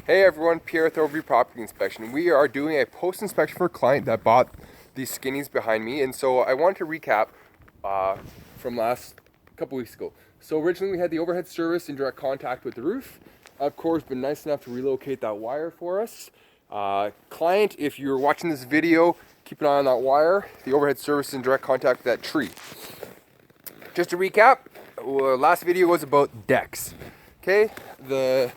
Hey everyone, Pierre with Overview Property Inspection. We are doing a post-inspection for a client that bought these skinnies behind me, and so I wanted to recap from last couple weeks ago. So originally we had the overhead service in direct contact with the roof. Of course, been nice enough to relocate that wire for us. Client, if you're watching this video, keep an eye on that wire. The overhead service is in direct contact with that tree. Just to recap, last video was about decks. Okay, the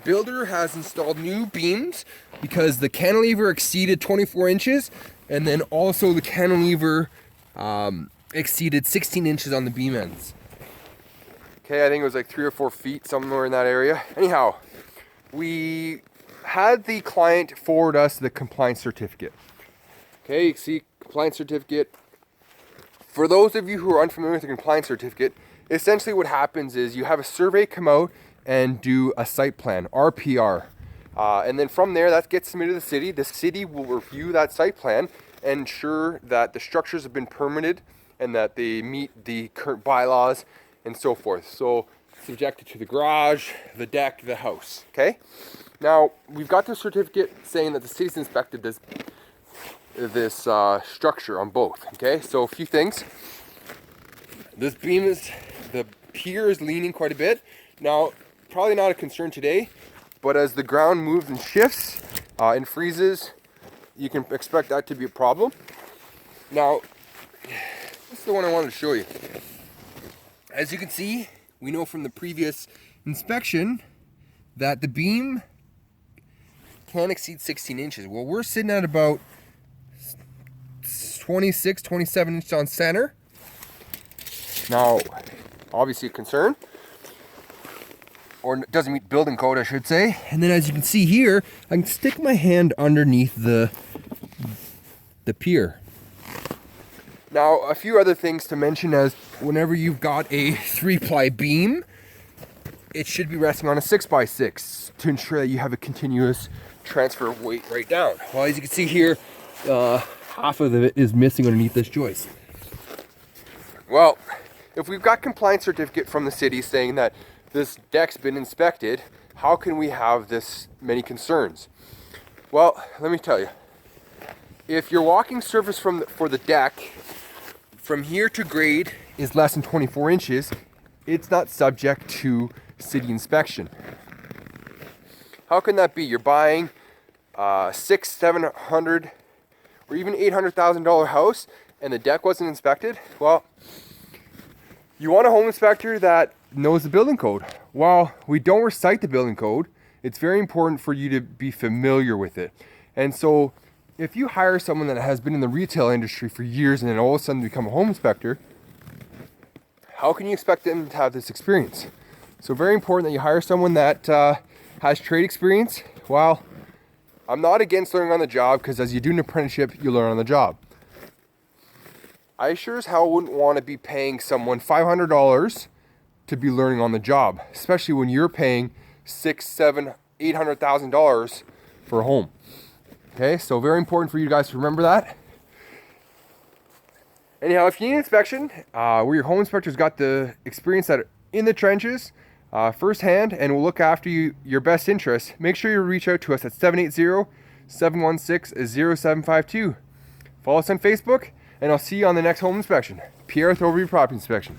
builder has installed new beams because the cantilever exceeded 24 inches, and then also the cantilever exceeded 16 inches on the beam ends. Okay, I think it was like 3 or 4 feet, somewhere in that area. Anyhow, we had the client forward us the compliance certificate. Okay, you can see compliance certificate. For those of you who are unfamiliar with the compliance certificate, essentially what happens is you have a survey come out and do a site plan, RPR. And then from there, that gets submitted to the city. The city will review that site plan and ensure that the structures have been permitted and that they meet the current bylaws and so forth. So subjected to the garage, the deck, the house, okay? Now, we've got the certificate saying that the city's inspected this structure on both, okay? So a few things. This beam the pier is leaning quite a bit. Now, probably not a concern today, but as the ground moves and shifts and freezes, you can expect that to be a problem. Now, this is the one I wanted to show you. As you can see, we know from the previous inspection that the beam can exceed 16 inches. Well, we're sitting at about 26, 27 inches on center. Now, obviously a concern, or it doesn't meet building code, I should say. And then as you can see here, I can stick my hand underneath the pier. Now, a few other things to mention as whenever you've got a 3-ply beam, it should be resting on a 6x6 to ensure that you have a continuous transfer of weight right down. Well, as you can see here, half of it is missing underneath this joist. Well, if we've got compliance certificate from the city saying that this deck's been inspected, how can we have this many concerns? Well, let me tell you. If your walking surface for the deck from here to grade is less than 24 inches, it's not subject to city inspection. How can that be? You're buying a $600,000, $700,000, or even $800,000 house and the deck wasn't inspected? Well, you want a home inspector that knows the building code. While we don't recite the building code, it's very important for you to be familiar with it. And so if you hire someone that has been in the retail industry for years and then all of a sudden become a home inspector, how can you expect them to have this experience? So very important that you hire someone that has trade experience. While I'm not against learning on the job, because as you do an apprenticeship, you learn on the job. I sure as hell wouldn't want to be paying someone $500 to be learning on the job, especially when you're paying $600,000, $700,000, $800,000 for a home. Okay, so very important for you guys to remember that. Anyhow, if you need an inspection where your home inspector's got the experience that are in the trenches firsthand and will look after your best interests, make sure you reach out to us at 780-716-0752. Follow us on Facebook, and I'll see you on the next home inspection. Pierre with Overview Property Inspection.